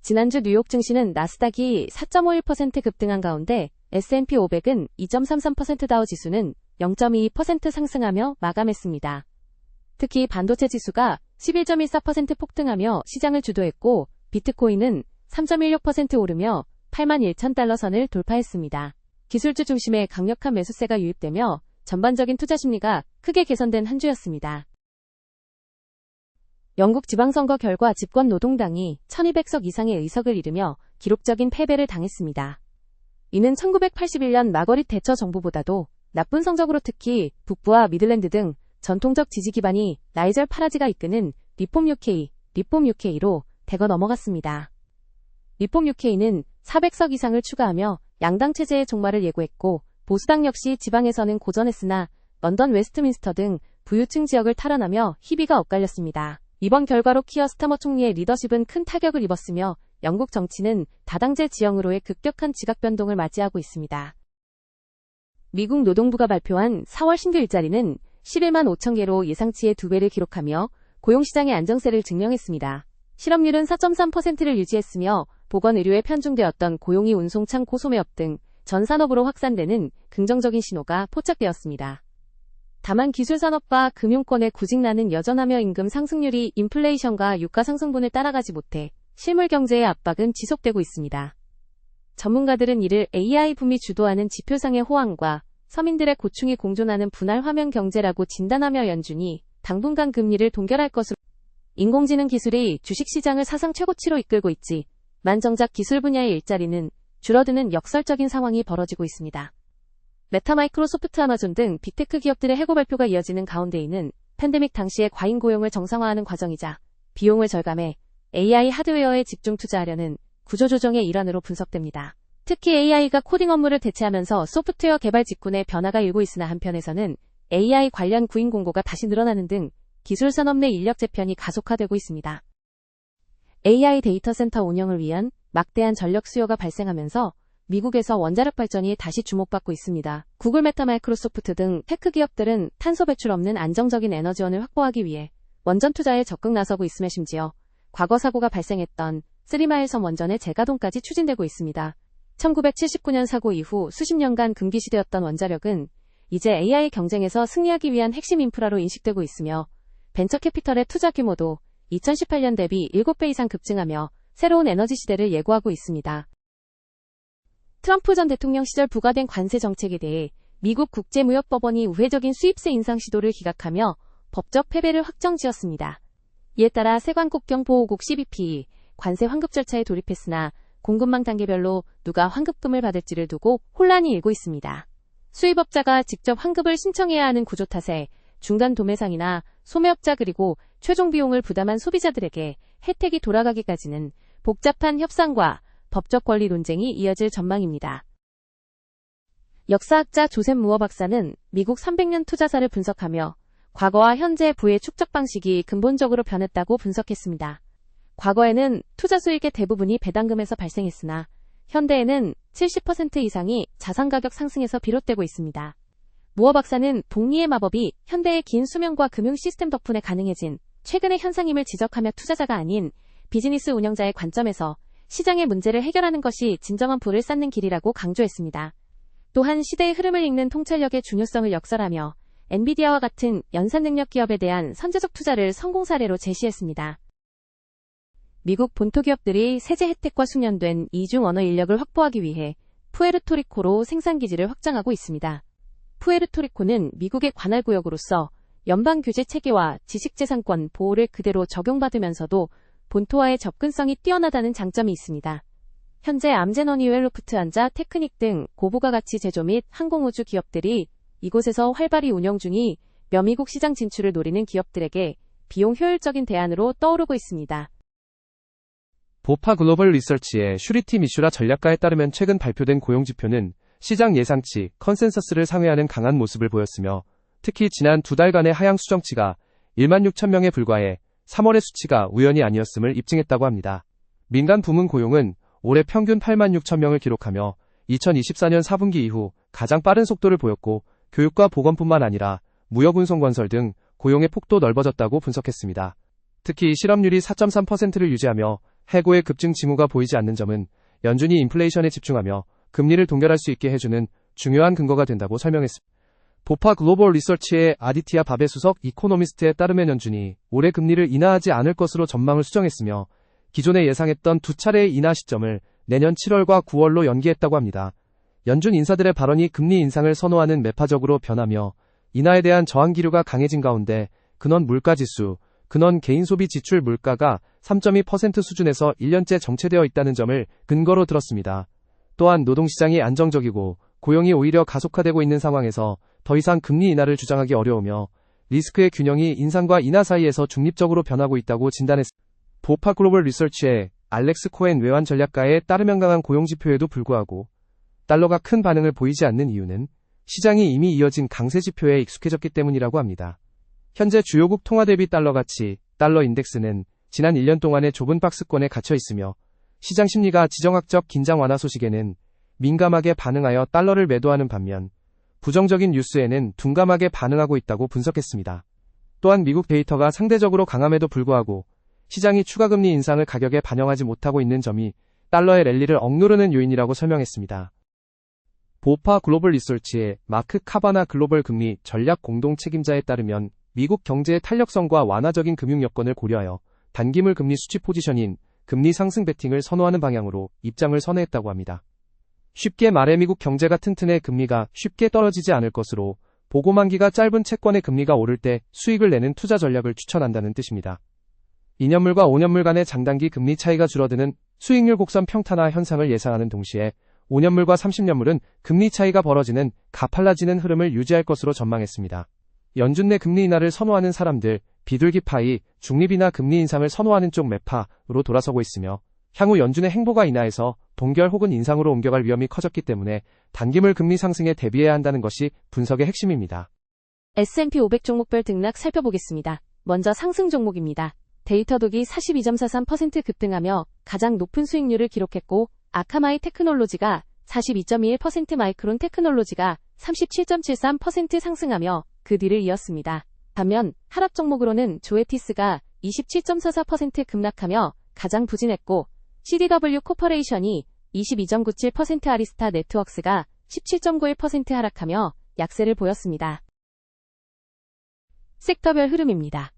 지난주 뉴욕 증시는 나스닥이 4.51% 급등한 가운데 S&P 500은 2.33%, 다우 지수는 0.22% 상승하며 마감했습니다. 특히 반도체 지수가 11.14% 폭등하며 시장을 주도했고 비트코인은 3.16% 오르며 81,000달러 선을 돌파했습니다. 기술주 중심의 강력한 매수세가 유입되며 전반적인 투자 심리가 크게 개선된 한 주였습니다. 영국 지방선거 결과 집권 노동당이 1200석 이상의 의석을 잃으며 기록적인 패배를 당했습니다. 이는 1981년 마거릿 대처 정부보다도 나쁜 성적으로 특히 북부와 미들랜드 등 전통적 지지 기반이 나이절 파라지가 이끄는 리폼 UK로 대거 넘어갔습니다. 리폼 UK는 400석 이상을 추가하며 양당 체제의 종말을 예고했고 보수당 역시 지방에서는 고전했으나 런던 웨스트민스터 등 부유층 지역을 탈환하며 희비가 엇갈렸습니다. 이번 결과로 키어 스타머 총리의 리더십은 큰 타격을 입었으며 영국 정치는 다당제 지형으로의 급격한 지각 변동을 맞이하고 있습니다. 미국 노동부가 발표한 4월 신규 일자리는 11만 5천 개로 예상치의 2배를 기록하며 고용시장의 안정세를 증명했습니다. 실업률은 4.3%를 유지했으며 보건의료에 편중되었던 고용이 운송, 창고, 소매업 등 전 산업으로 확산되는 긍정적인 신호가 포착되었습니다. 다만 기술산업과 금융권의 구직난은 여전하며 임금 상승률이 인플레이션과 유가 상승분을 따라가지 못해 실물 경제의 압박은 지속되고 있습니다. 전문가들은 이를 AI 붐이 주도하는 지표상의 호황과 서민들의 고충이 공존하는 분할 화면 경제라고 진단하며 연준이 당분간 금리를 동결할 것으로 인공지능 기술이 주식시장을 사상 최고치로 이끌고 있지만 정작 기술 분야의 일자리는 줄어드는 역설적인 상황이 벌어지고 있습니다. 메타, 마이크로소프트, 아마존 등 빅테크 기업들의 해고 발표가 이어지는 가운데에는 팬데믹 당시의 과잉 고용을 정상화하는 과정이자 비용을 절감해 AI 하드웨어에 집중 투자하려는 구조조정의 일환으로 분석됩니다. 특히 AI가 코딩 업무를 대체하면서 소프트웨어 개발 직군의 변화가 일고 있으나 한편에서는 AI 관련 구인 공고가 다시 늘어나는 등 기술 산업 내 인력 재편이 가속화되고 있습니다. AI 데이터 센터 운영을 위한 막대한 전력 수요가 발생하면서 미국에서 원자력 발전이 다시 주목받고 있습니다. 구글, 메타, 마이크로소프트 등 테크 기업들은 탄소 배출 없는 안정적인 에너지원을 확보하기 위해 원전 투자에 적극 나서고 있으며 심지어 과거 사고가 발생했던 3마일 섬 원전의 재가동까지 추진되고 있습니다. 1979년 사고 이후 수십 년간 금기시되었던 원자력은 이제 AI 경쟁에서 승리하기 위한 핵심 인프라로 인식되고 있으며 벤처 캐피털의 투자 규모도 2018년 대비 7배 이상 급증하며 새로운 에너지 시대를 예고하고 있습니다. 트럼프 전 대통령 시절 부과된 관세 정책에 대해 미국 국제무역법원이 우회적인 수입세 인상 시도를 기각하며 법적 패배를 확정지었습니다. 이에 따라 세관국경보호국 CBP 관세 환급 절차에 돌입했으나 공급망 단계별로 누가 환급금을 받을지를 두고 혼란이 일고 있습니다. 수입업자가 직접 환급을 신청해야 하는 구조 탓에 중간 도매상이나 소매업자 그리고 최종 비용을 부담한 소비자들에게 혜택이 돌아가기까지는 복잡한 협상과 법적 권리 논쟁이 이어질 전망입니다. 역사학자 조셉 무어 박사는 미국 300년 투자사를 분석하며 과거와 현재 부의 축적 방식이 근본적으로 변했다고 분석했습니다. 과거에는 투자 수익의 대부분이 배당금에서 발생했으나 현대에는 70% 이상이 자산 가격 상승에서 비롯되고 있습니다. 무어 박사는 복리의 마법이 현대의 긴 수명과 금융 시스템 덕분에 가능해진 최근의 현상임을 지적하며 투자자가 아닌 비즈니스 운영자의 관점에서 시장의 문제를 해결하는 것이 진정한 부를 쌓는 길이라고 강조했습니다. 또한 시대의 흐름을 읽는 통찰력의 중요성을 역설하며 엔비디아와 같은 연산 능력 기업에 대한 선제적 투자를 성공 사례로 제시했습니다. 미국 본토 기업들이 세제 혜택과 숙련된 이중 언어 인력을 확보하기 위해 푸에르토리코로 생산기지를 확장하고 있습니다. 푸에르토리코는 미국의 관할구역으로서 연방규제 체계와 지식재산권 보호를 그대로 적용받으면서도 본토와의 접근성이 뛰어나다는 장점이 있습니다. 현재 암젠, 루프트한자, 테크닉 등 고부가 가치 제조 및 항공우주 기업들이 이곳에서 활발히 운영 중이 미국 시장 진출을 노리는 기업들에게 비용 효율적인 대안으로 떠오르고 있습니다. 보파 글로벌 리서치의 슈리티 미슈라 전략가에 따르면 최근 발표된 고용지표는 시장 예상치, 컨센서스를 상회하는 강한 모습을 보였으며 특히 지난 2달간의 하향 수정치가 1만 6천 명에 불과해 3월의 수치가 우연이 아니었음을 입증했다고 합니다. 민간 부문 고용은 올해 평균 8만 6천 명을 기록하며 2024년 4분기 이후 가장 빠른 속도를 보였고 교육과 보건뿐만 아니라 무역, 운송, 건설 등 고용의 폭도 넓어졌다고 분석했습니다. 특히 실업률이 4.3%를 유지하며 해고의 급증 징후가 보이지 않는 점은 연준이 인플레이션에 집중하며 금리를 동결할 수 있게 해주는 중요한 근거가 된다고 설명했습니다. 보파 글로벌 리서치의 아디티아 바베 수석 이코노미스트에 따르면 연준이 올해 금리를 인하하지 않을 것으로 전망을 수정했으며 기존에 예상했던 두 차례의 인하 시점을 내년 7월과 9월로 연기했다고 합니다. 연준 인사들의 발언이 금리 인상을 선호하는 매파적으로 변하며 인하에 대한 저항 기류가 강해진 가운데 근원 물가지수, 근원 개인소비 지출 물가가 3.2% 수준에서 1년째 정체되어 있다는 점을 근거로 들었습니다. 또한 노동시장이 안정적이고 고용이 오히려 가속화되고 있는 상황에서 더 이상 금리 인하를 주장하기 어려우며 리스크의 균형이 인상과 인하 사이에서 중립적으로 변하고 있다고 진단했습니다. 보파 글로벌 리서치의 알렉스 코엔 외환 전략가에 따르면 강한 고용지표에도 불구하고 달러가 큰 반응을 보이지 않는 이유는 시장이 이미 이어진 강세 지표에 익숙해졌기 때문이라고 합니다. 현재 주요국 통화 대비 달러 가치, 달러 인덱스는 지난 1년 동안의 좁은 박스권에 갇혀 있으며 시장 심리가 지정학적 긴장 완화 소식에는 민감하게 반응하여 달러를 매도하는 반면 부정적인 뉴스에는 둔감하게 반응하고 있다고 분석했습니다. 또한 미국 데이터가 상대적으로 강함에도 불구하고 시장이 추가금리 인상을 가격에 반영하지 못하고 있는 점이 달러의 랠리를 억누르는 요인이라고 설명했습니다. 보파 글로벌 리서치의 마크 카바나 글로벌 금리 전략 공동 책임자에 따르면 미국 경제의 탄력성과 완화적인 금융 여건을 고려하여 단기물 금리 수치 포지션인 금리 상승 베팅을 선호하는 방향으로 입장을 선회했다고 합니다. 쉽게 말해 미국 경제가 튼튼해 금리가 쉽게 떨어지지 않을 것으로 보고만기가 짧은 채권의 금리가 오를 때 수익을 내는 투자 전략을 추천한다는 뜻입니다. 2년물과 5년물 간의 장단기 금리 차이가 줄어드는 수익률 곡선 평탄화 현상을 예상하는 동시에 5년물과 30년물은 금리 차이가 벌어지는 가팔라지는 흐름을 유지할 것으로 전망했습니다. 연준 내 금리 인하를 선호하는 사람들, 비둘기파이, 중립이나 금리 인상을 선호하는 쪽 매파로 돌아서고 있으며 향후 연준의 행보가 인하에서 동결 혹은 인상으로 옮겨갈 위험이 커졌기 때문에 단기물 금리 상승에 대비해야 한다는 것이 분석의 핵심입니다. S&P 500 종목별 등락 살펴보겠습니다. 먼저 상승 종목입니다. 데이터독이 42.43% 급등하며 가장 높은 수익률을 기록했고 아카마이 테크놀로지가 42.21%, 마이크론 테크놀로지가 37.73% 상승하며 그 뒤를 이었습니다. 반면 하락 종목으로는 조에티스가 27.44% 급락하며 가장 부진했고 CDW 코퍼레이션이 22.97%, 아리스타 네트워크스가 17.91% 하락하며 약세를 보였습니다. 섹터별 흐름입니다.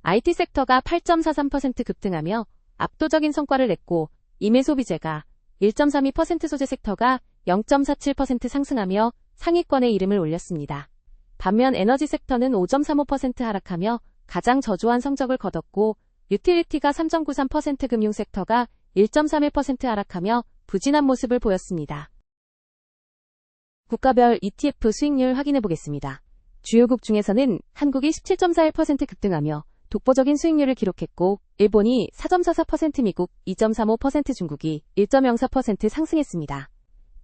IT 섹터가 8.43% 급등하며 압도적인 성과를 냈고 임해소비재가 1.32%, 소재 섹터가 0.47% 상승하며 상위권에 이름을 올렸습니다. 반면 에너지 섹터는 5.35% 하락하며 가장 저조한 성적을 거뒀고 유틸리티가 3.93%, 금융 섹터가 1.31% 하락하며 부진한 모습을 보였습니다. 국가별 ETF 수익률 확인해 보겠습니다. 주요국 중에서는 한국이 17.41% 급등하며 독보적인 수익률을 기록했고 일본이 4.44%, 미국 2.35%, 중국이 1.04% 상승했습니다.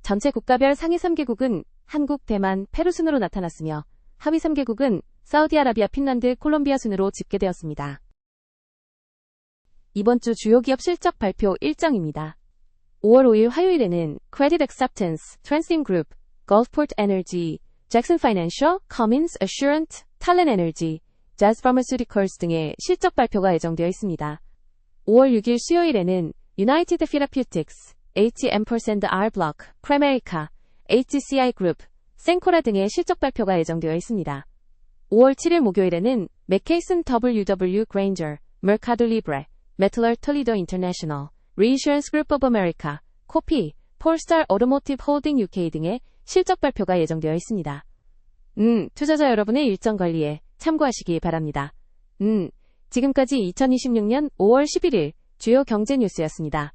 전체 국가별 상위 3개국은 한국, 대만, 페루 순으로 나타났으며 하위 3개국은 사우디아라비아, 핀란드, 콜롬비아 순으로 집계되었습니다. 이번 주 주요 기업 실적 발표 일정입니다. 5월 5일 화요일에는 Credit Acceptance, Transsim Group, Gulfport Energy, Jackson Financial, Cummins, Assurant, Talon Energy, Jazz Pharmaceuticals 등의 실적 발표가 예정되어 있습니다. 5월 6일 수요일에는 United Therapeutics, H&M+R Block, Premerica, HCI Group, 센코라 등의 실적 발표가 예정되어 있습니다. 5월 7일 목요일에는 맥케이슨 WW Granger, Mercado Libre, Mettler Toledo International, Reinsurance Group of America, 코피, Polestar Automotive Holding UK 등의 실적 발표가 예정되어 있습니다. 투자자 여러분의 일정 관리에 참고하시기 바랍니다. 지금까지 2026년 5월 11일 주요 경제 뉴스였습니다.